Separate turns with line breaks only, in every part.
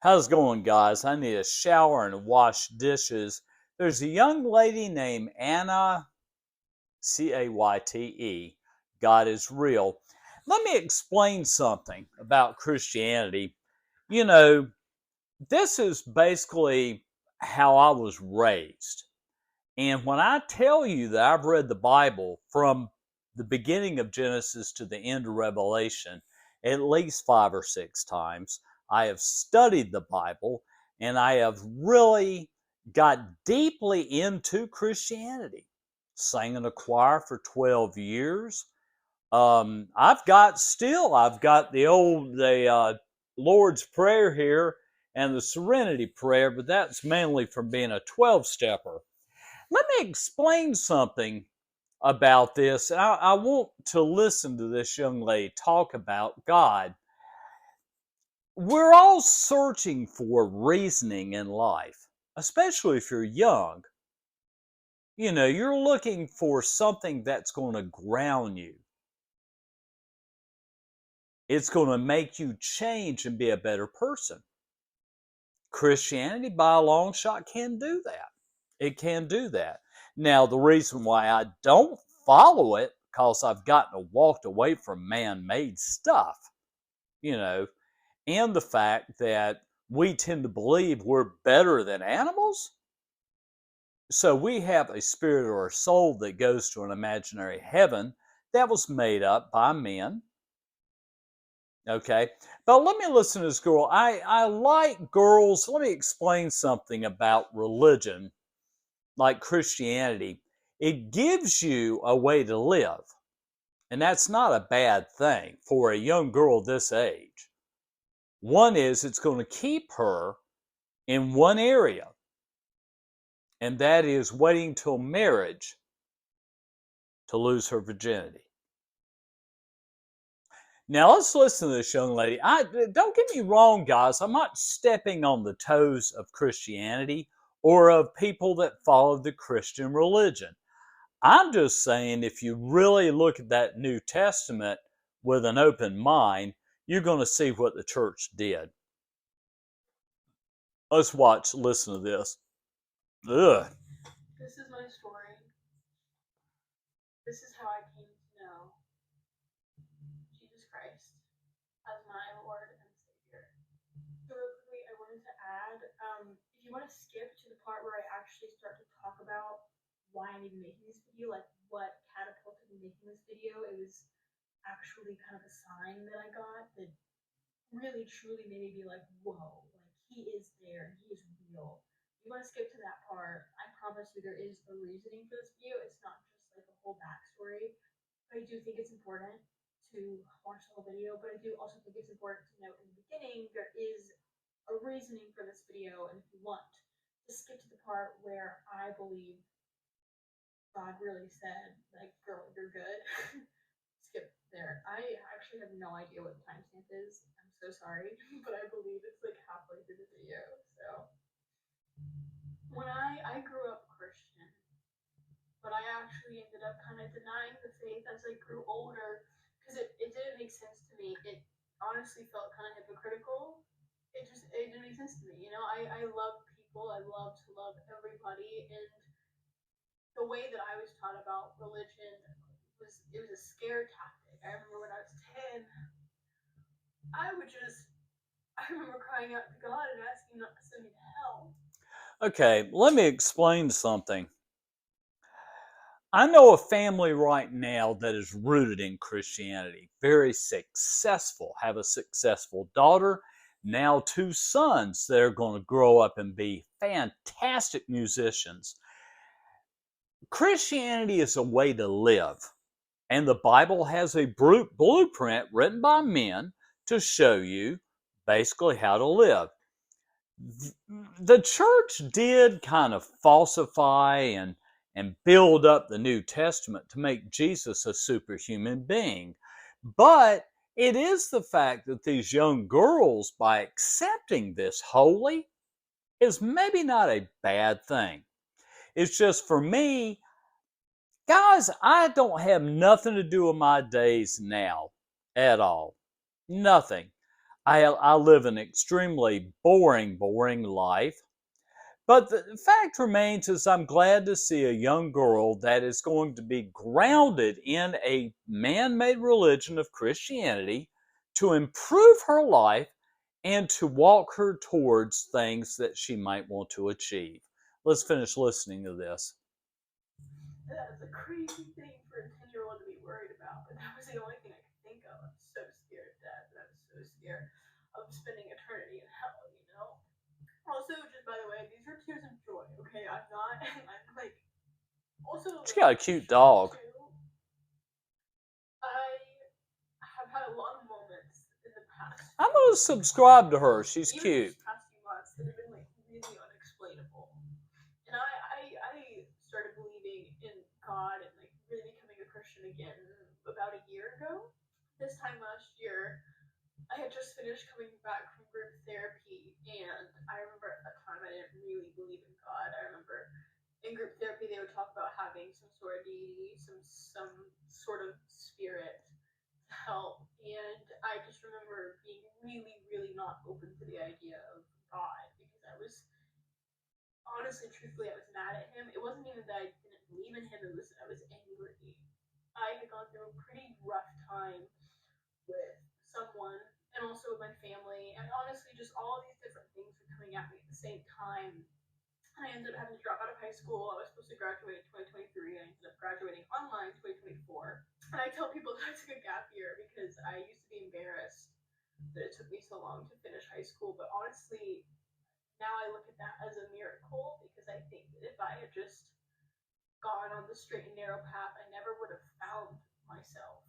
How's it going, guys? I need a shower and wash dishes. There's a young lady named Anna, Cayte. God is real. Let me explain something about Christianity. You know, this is basically how I was raised. And when I tell you that I've read the Bible from the beginning of Genesis to the end of Revelation at least 5 or 6 times, I have studied the Bible and I have really got deeply into Christianity. Sang in a choir for 12 years. I've got the Lord's Prayer here and the Serenity Prayer, but that's mainly from being a 12 stepper. Let me explain something about this. I want to listen to this young lady talk about God. We're all searching for reasoning in life, especially if you're young. You're looking for something that's going to ground you. It's going to make you change and be a better person. Christianity, by a long shot, can do that. It can do that. Now, the reason why I don't follow it, because I've gotten walked away from man-made stuff, you know, and the fact that we tend to believe we're better than animals. So we have a spirit or a soul that goes to an imaginary heaven that was made up by men. Okay, but let me listen to this girl. I like girls. Let me explain something about religion, like Christianity. It gives you a way to live, and that's not a bad thing for a young girl this age. One is it's going to keep her in one area, and that is waiting till marriage to lose her virginity. Now let's listen to this young lady. Don't get me wrong, guys. I'm not stepping on the toes of Christianity or of people that follow the Christian religion. I'm just saying if you really look at that New Testament with an open mind, you're going to see what the church did. Listen to this. Ugh. This is my story. This is how I came to know Jesus Christ as my Lord and Savior. So real quickly, I wanted to add, if you want to skip to the part where I actually start to talk about why I'm even making this video, like what catapulted me making this video, it was actually kind of a sign that I got that really truly made me be like, whoa, like he is there and he is real. If you want to skip to that part, I promise you there is a reasoning for this video. It's not just like a whole backstory. I do think it's important to watch the whole video, but I do also think it's important to note in the beginning there is a reasoning for this video, and if you want to skip to the part where I believe God really said, like, girl, you're good, skip there. I actually have no idea what the timestamp is. I'm so sorry, but I believe it's like halfway through the video. So when I grew up Christian, but I actually ended up kind of denying the faith as I grew older because it didn't make sense to me. It honestly felt kind of hypocritical. It didn't make sense to me. I love people. I love to love everybody, and the way that I was taught about religion was a scare tactic. I remember when I was 10, I remember crying out to God and asking him not to send me to hell. Okay, let me explain something. I know a family right now that is rooted in Christianity, very successful, have a successful daughter, now 2 sons that are going to grow up and be fantastic musicians. Christianity is a way to live, and the Bible has a blueprint written by men to show you basically how to live. The church did kind of falsify and build up the New Testament to make Jesus a superhuman being. But it is the fact that these young girls, by accepting this wholly, is maybe not a bad thing. It's just for me, guys, I don't have nothing to do with my days now at all. Nothing.
I live an extremely boring life. But the fact remains is I'm glad to see a young girl that is going to be grounded in a man-made religion of Christianity to improve her life and to walk her towards things that she might want to achieve. Let's finish listening to this.
That is a crazy thing for a 10-year-old to be worried about, but that was the only thing I could think of. I'm so scared of death, and I'm so scared of spending eternity in hell, you know? Also, just by the way, these are tears of joy, okay? I'm not, I'm like, also,
She
like,
got a cute
shame
dog.
too. I have had a lot of moments in the past
I'm
few
going to subscribe to her. She's
even
cute.
these past few months that have been like really unexplainable. And I started believing in God and like really becoming a Christian again about a year ago. This time last year, I had just finished coming back from group therapy, and I remember at that time I didn't really believe in God. I remember in group therapy they would talk about having some sort of deity, some sort of spirit to help, and I just remember being really not open to the idea of God because I was honestly, truthfully, I was mad at him. It wasn't even that I didn't believe in him; it was I was angry. I had gone through a pretty rough time with someone, and also with my family, and honestly, just all of these different things were coming at me at the same time. I ended up having to drop out of high school. I was supposed to graduate in 2023. I ended up graduating online in 2024. And I tell people that I took a gap year because I used to be embarrassed that it took me so long to finish high school. But honestly, now I look at that as a miracle because I think that if I had just gone on the straight and narrow path, I never would have found myself.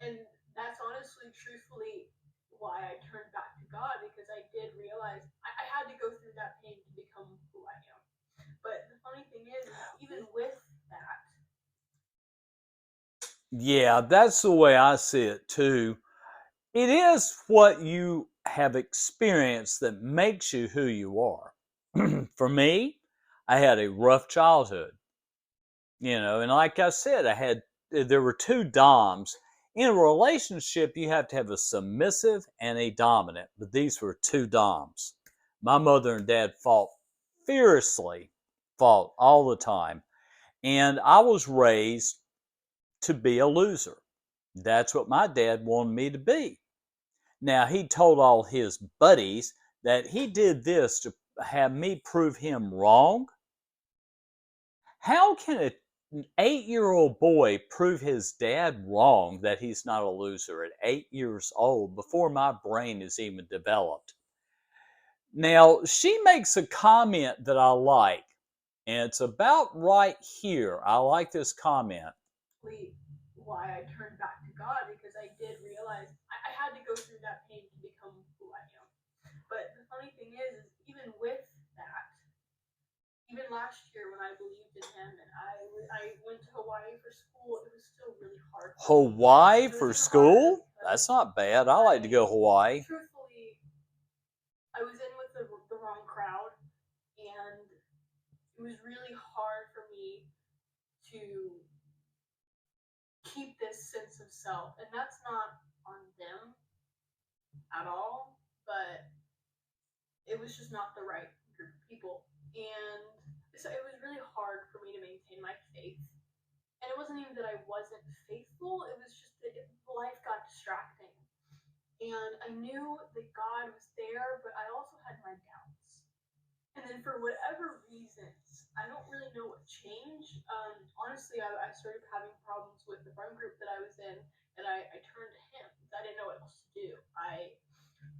And that's honestly, truthfully, why I turned back to God because I did realize I had to go through that pain to become who I am. But the funny thing is even with that,
Yeah, that's the way I see it too. It is what you have experienced that makes you who you are. For me, I had a rough childhood, and like I said, there were two doms. In a relationship, you have to have a submissive and a dominant, but these were two doms. My mother and dad fiercely, fought all the time, and I was raised to be a loser. That's what my dad wanted me to be. Now, he told all his buddies that he did this to have me prove him wrong. How can an 8 year old boy prove his dad wrong that he's not a loser at 8 years old before my brain is even developed? Now, she makes a comment that I like, and it's about right here. I like this comment.
why I turned back to God because I did realize I had to go through that pain to become who I am. But the funny thing is even with that, even last year when I believed in him and I went to Hawaii for school, it was still really hard for me.
Hawaii
It was
for
even harder
school?
because
That's not bad. I like to go Hawaii.
truthfully, I was in with the wrong crowd, and it was really hard for me to keep this sense of self. And that's not on them at all, but it was just not the right group of people. And so it was really hard for me to maintain my faith. And it wasn't even that I wasn't faithful, it was just that life got distracting. And I knew that God was there, but I also had my doubts. And then for whatever reasons, I don't really know what changed. Honestly, I started having problems with the friend group that I was in, and I turned to him because I didn't know what else to do. I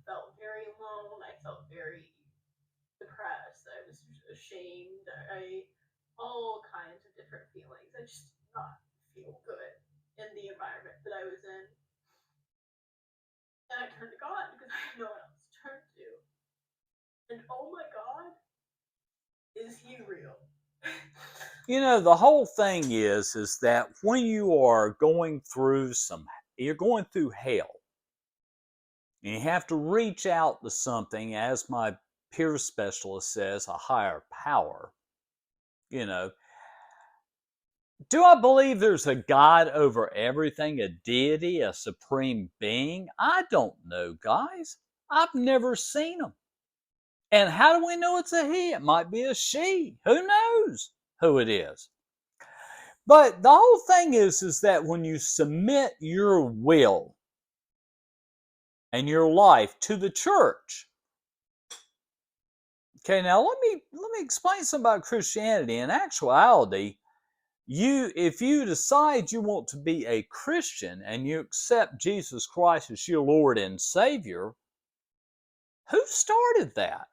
felt very alone. I felt very depressed. I was ashamed. All kinds of different feelings. I just did not feel good in the environment that I was in. And I turned to God because I had no one else to turn to. And oh my God, is he real?
The whole thing is that when you are you're going through hell, and you have to reach out to something, as my peer specialist says, a higher power. You know, do I believe there's a God over everything, a deity, a supreme being? I don't know, guys. I've never seen them. And how do we know it's a he? It might be a she. Who knows who it is? But the whole thing is that when you submit your will and your life to the church. Okay, now let me explain something about Christianity. In actuality, if you decide you want to be a Christian and you accept Jesus Christ as your Lord and Savior, who started that?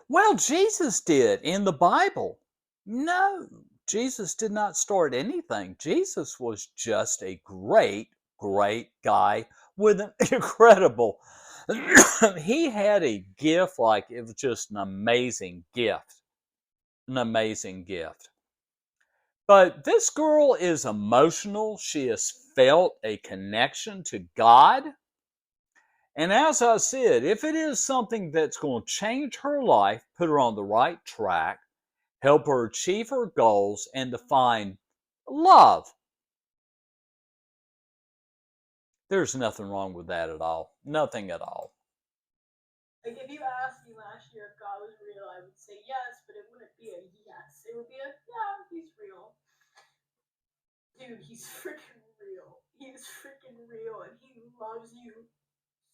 Well, Jesus did in the Bible. No, Jesus did not start anything. Jesus was just a great, great guy with an incredible. He had a gift, like it was just an amazing gift. An amazing gift. But this girl is emotional. She has felt a connection to God. And as I said, if it is something that's going to change her life, put her on the right track, help her achieve her goals, and to find love, there's nothing wrong with that at all. Nothing at all.
Like, if you asked me last year if God was real, I would say yes, but it wouldn't be a yes. It would be a, yeah, he's real. Dude, he's freaking real. He's freaking real, and he loves you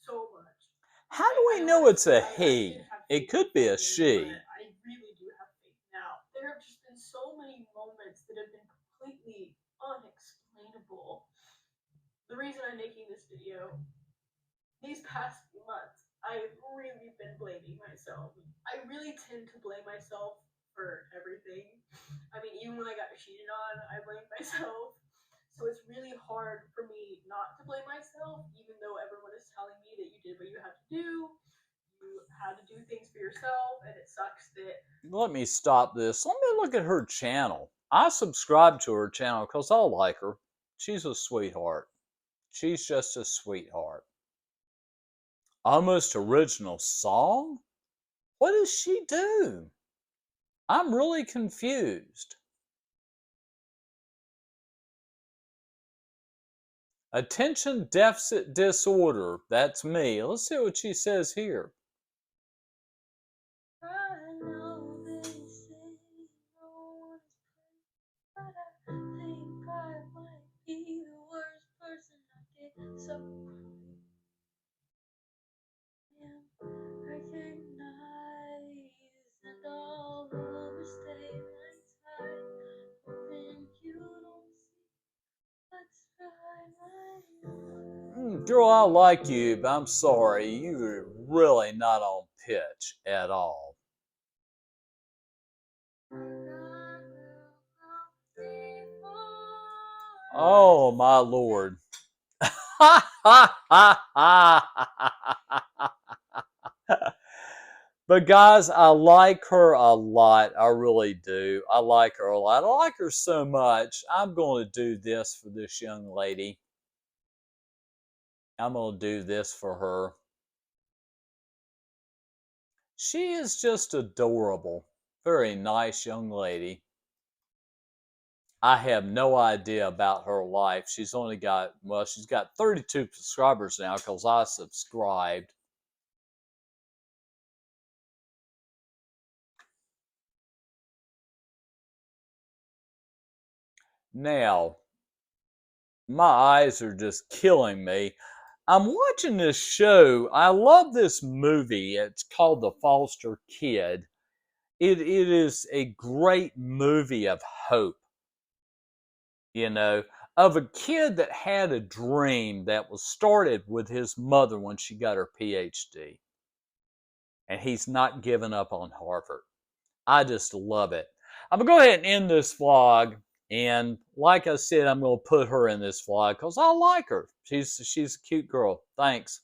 so much.
How do we know it's a he? It could be a she.
I really do have faith now. There have just been so many moments that have been completely unexplainable. The reason I'm making this video, these past few months, I've really been blaming myself. I really tend to blame myself for everything. I mean, even when I got cheated on, I blamed myself. So it's really hard for me not to blame myself, even though everyone is telling me that you did what you had to do. You had to do things for yourself, and it sucks that.
Let me stop this. Let me look at her channel. I subscribe to her channel because I like her. She's a sweetheart. She's just a sweetheart. Almost original song? What does she do? I'm really confused. Attention deficit disorder. That's me. Let's see what she says here.
I know they say no one is perfect, but I think I might be the worst person I get so I recognize and I'll overstay my time, hoping you don't see what's behind my eyes.
Girl, I like you, but I'm sorry. You're really not on pitch at all. Oh, my Lord. But guys, I like her a lot. I really do. I like her a lot. I like her so much. I'm going to do this for this young lady. I'm going to do this for her. She is just adorable. Very nice young lady. I have no idea about her life. She's got 32 subscribers now because I subscribed. Now, my eyes are just killing me. I'm watching this show. I love this movie. It's called The Foster Kid. It is a great movie of hope, of a kid that had a dream that was started with his mother when she got her PhD. And he's not given up on Harvard. I just love it. I'm going to go ahead and end this vlog. And like I said, I'm going to put her in this vlog because I like her. She's a cute girl. Thanks.